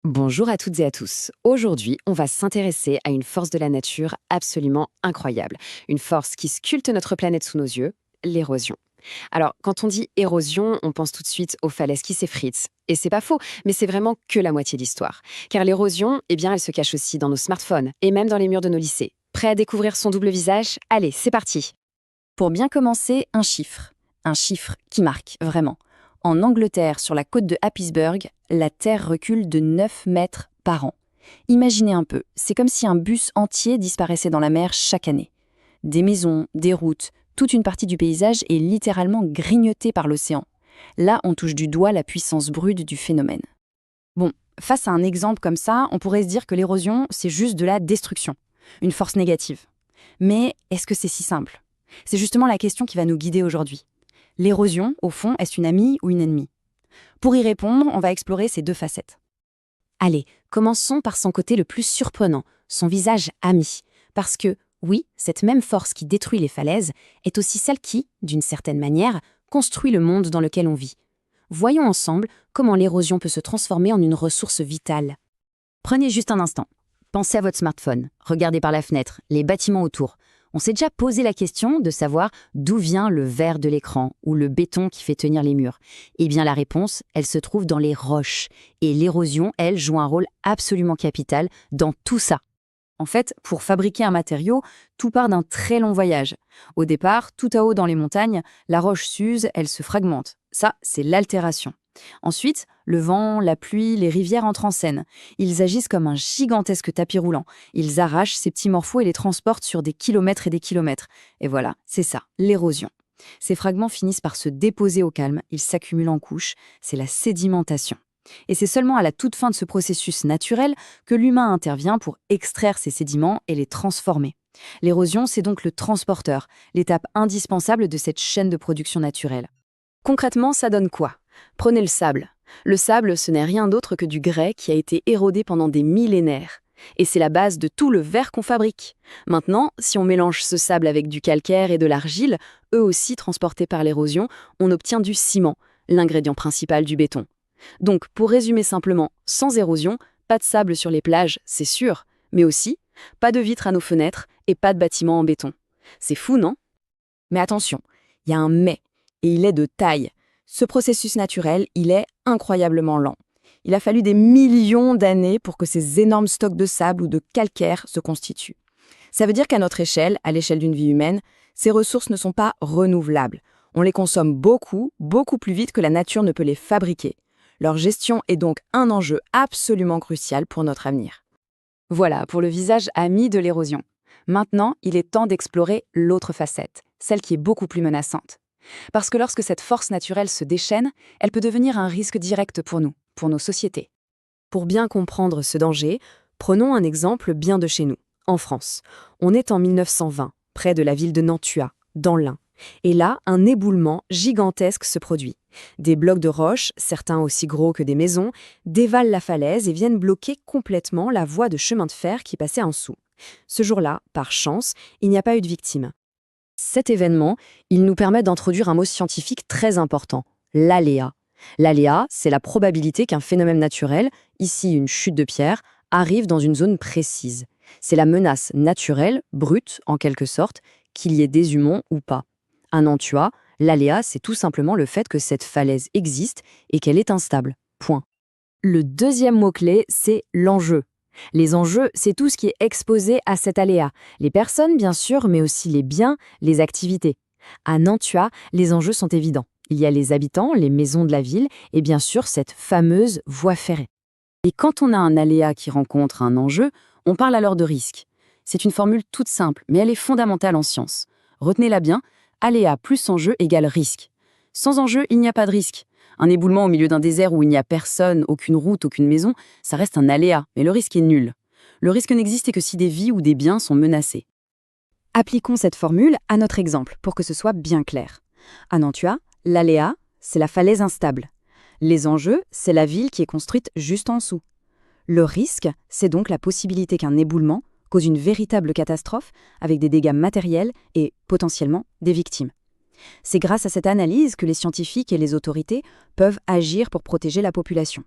Bonjour à toutes et à tous. Aujourd'hui, on va s'intéresser à une force de la nature absolument incroyable. Une force qui sculpte notre planète sous nos yeux, l'érosion. Alors, quand on dit érosion, on pense tout de suite aux falaises qui s'effritent. Et c'est pas faux, mais c'est vraiment que la moitié de l'histoire. Car l'érosion, elle se cache aussi dans nos smartphones et même dans les murs de nos lycées. Prêt à découvrir son double visage? Allez, c'est parti! Pour bien commencer, un chiffre. Un chiffre qui marque, vraiment. En Angleterre, sur la côte de Happisburgh, la Terre recule de 9 mètres par an. Imaginez un peu, c'est comme si un bus entier disparaissait dans la mer chaque année. Des maisons, des routes, toute une partie du paysage est littéralement grignotée par l'océan. Là, on touche du doigt la puissance brute du phénomène. Bon, face à un exemple comme ça, on pourrait se dire que l'érosion, c'est juste de la destruction, une force négative. Mais est-ce que c'est si simple ? C'est justement la question qui va nous guider aujourd'hui. L'érosion, au fond, est-ce une amie ou une ennemie ? Pour y répondre, on va explorer ces deux facettes. Allez, commençons par son côté le plus surprenant, son visage ami. Parce que, oui, cette même force qui détruit les falaises est aussi celle qui, d'une certaine manière, construit le monde dans lequel on vit. Voyons ensemble comment l'érosion peut se transformer en une ressource vitale. Prenez juste un instant. Pensez à votre smartphone, regardez par la fenêtre, les bâtiments autour. On s'est déjà posé la question de savoir d'où vient le verre de l'écran ou le béton qui fait tenir les murs. Eh bien la réponse, elle se trouve dans les roches. Et l'érosion, elle, joue un rôle absolument capital dans tout ça. En fait, pour fabriquer un matériau, tout part d'un très long voyage. Au départ, tout à haut dans les montagnes, la roche s'use, elle se fragmente. Ça, c'est l'altération. Ensuite, le vent, la pluie, les rivières entrent en scène. Ils agissent comme un gigantesque tapis roulant. Ils arrachent ces petits morceaux et les transportent sur des kilomètres et des kilomètres. Et voilà, c'est ça, l'érosion. Ces fragments finissent par se déposer au calme, ils s'accumulent en couches, c'est la sédimentation. Et c'est seulement à la toute fin de ce processus naturel que l'humain intervient pour extraire ces sédiments et les transformer. L'érosion, c'est donc le transporteur, l'étape indispensable de cette chaîne de production naturelle. Concrètement, ça donne quoi ? Prenez le sable. Le sable, ce n'est rien d'autre que du grès qui a été érodé pendant des millénaires. Et c'est la base de tout le verre qu'on fabrique. Maintenant, si on mélange ce sable avec du calcaire et de l'argile, eux aussi transportés par l'érosion, on obtient du ciment, l'ingrédient principal du béton. Donc, pour résumer simplement, sans érosion, pas de sable sur les plages, c'est sûr, mais aussi pas de vitres à nos fenêtres et pas de bâtiments en béton. C'est fou, non ? Mais attention, il y a un mais, et il est de taille. Ce processus naturel, il est incroyablement lent. Il a fallu des millions d'années pour que ces énormes stocks de sable ou de calcaire se constituent. Ça veut dire qu'à notre échelle, à l'échelle d'une vie humaine, ces ressources ne sont pas renouvelables. On les consomme beaucoup, beaucoup plus vite que la nature ne peut les fabriquer. Leur gestion est donc un enjeu absolument crucial pour notre avenir. Voilà pour le visage ami de l'érosion. Maintenant, il est temps d'explorer l'autre facette, celle qui est beaucoup plus menaçante. Parce que lorsque cette force naturelle se déchaîne, elle peut devenir un risque direct pour nous, pour nos sociétés. Pour bien comprendre ce danger, prenons un exemple bien de chez nous, en France. On est en 1920, près de la ville de Nantua, dans l'Ain. Et là, un éboulement gigantesque se produit. Des blocs de roches, certains aussi gros que des maisons, dévalent la falaise et viennent bloquer complètement la voie de chemin de fer qui passait en dessous. Ce jour-là, par chance, il n'y a pas eu de victimes. Cet événement, il nous permet d'introduire un mot scientifique très important, l'aléa. L'aléa, c'est la probabilité qu'un phénomène naturel, ici une chute de pierre, arrive dans une zone précise. C'est la menace naturelle, brute en quelque sorte, qu'il y ait des humains ou pas. À Nantua, l'aléa, c'est tout simplement le fait que cette falaise existe et qu'elle est instable. Point. Le deuxième mot-clé, c'est l'enjeu. Les enjeux, c'est tout ce qui est exposé à cet aléa. Les personnes, bien sûr, mais aussi les biens, les activités. À Nantua, les enjeux sont évidents. Il y a les habitants, les maisons de la ville et bien sûr cette fameuse voie ferrée. Et quand on a un aléa qui rencontre un enjeu, on parle alors de risque. C'est une formule toute simple, mais elle est fondamentale en science. Retenez-la bien, aléa plus enjeu égale risque. Sans enjeu, il n'y a pas de risque. Un éboulement au milieu d'un désert où il n'y a personne, aucune route, aucune maison, ça reste un aléa, mais le risque est nul. Le risque n'existe que si des vies ou des biens sont menacés. Appliquons cette formule à notre exemple pour que ce soit bien clair. À Nantua, l'aléa, c'est la falaise instable. Les enjeux, c'est la ville qui est construite juste en dessous. Le risque, c'est donc la possibilité qu'un éboulement cause une véritable catastrophe avec des dégâts matériels et, potentiellement, des victimes. C'est grâce à cette analyse que les scientifiques et les autorités peuvent agir pour protéger la population.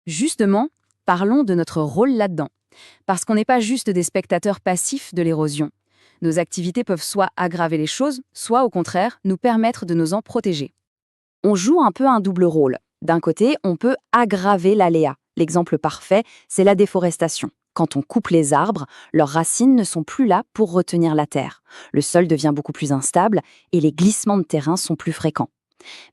Justement, Parlons de notre rôle là-dedans. Parce qu'on n'est pas juste des spectateurs passifs de l'érosion. Nos activités peuvent soit aggraver les choses, soit au contraire nous permettre de nous en protéger. On joue un peu un double rôle. D'un côté, on peut aggraver l'aléa. L'exemple parfait, c'est la déforestation. Quand on coupe les arbres, leurs racines ne sont plus là pour retenir la terre. Le sol devient beaucoup plus instable et les glissements de terrain sont plus fréquents.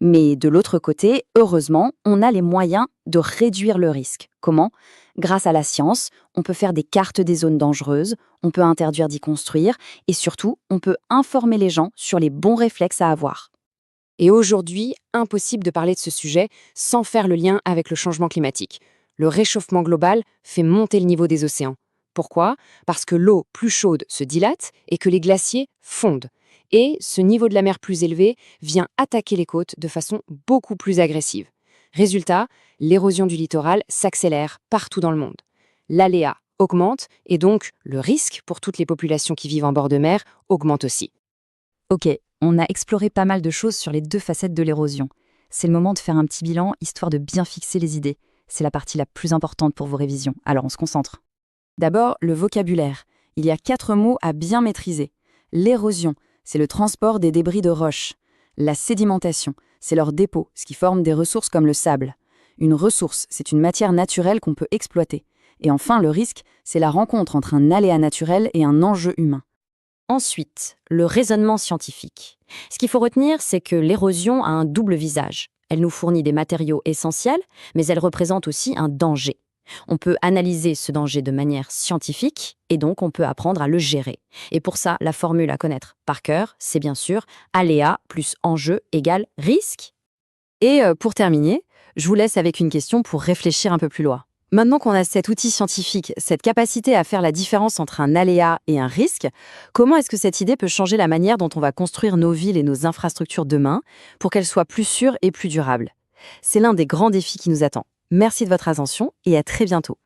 Mais de l'autre côté, heureusement, on a les moyens de réduire le risque. Comment ? Grâce à la science, on peut faire des cartes des zones dangereuses, on peut interdire d'y construire et surtout, on peut informer les gens sur les bons réflexes à avoir. Et aujourd'hui, impossible de parler de ce sujet sans faire le lien avec le changement climatique. Le réchauffement global fait monter le niveau des océans. Pourquoi ? Parce que l'eau plus chaude se dilate et que les glaciers fondent. Et ce niveau de la mer plus élevé vient attaquer les côtes de façon beaucoup plus agressive. Résultat, l'érosion du littoral s'accélère partout dans le monde. L'aléa augmente et donc le risque pour toutes les populations qui vivent en bord de mer augmente aussi. Ok, on a exploré pas mal de choses sur les deux facettes de l'érosion. C'est le moment de faire un petit bilan, histoire de bien fixer les idées. C'est la partie la plus importante pour vos révisions, alors on se concentre. D'abord, le vocabulaire. Il y a 4 mots à bien maîtriser. L'érosion, c'est le transport des débris de roches. La sédimentation, c'est leur dépôt, ce qui forme des ressources comme le sable. Une ressource, c'est une matière naturelle qu'on peut exploiter. Et enfin, le risque, c'est la rencontre entre un aléa naturel et un enjeu humain. Ensuite, le raisonnement scientifique. Ce qu'il faut retenir, c'est que l'érosion a un double visage. Elle nous fournit des matériaux essentiels, mais elle représente aussi un danger. On peut analyser ce danger de manière scientifique et donc on peut apprendre à le gérer. Et pour ça, la formule à connaître par cœur, c'est bien sûr aléa plus enjeu égale risque. Et pour terminer, je vous laisse avec une question pour réfléchir un peu plus loin. Maintenant qu'on a cet outil scientifique, cette capacité à faire la différence entre un aléa et un risque, comment est-ce que cette idée peut changer la manière dont on va construire nos villes et nos infrastructures demain pour qu'elles soient plus sûres et plus durables ? C'est l'un des grands défis qui nous attend. Merci de votre attention et à très bientôt.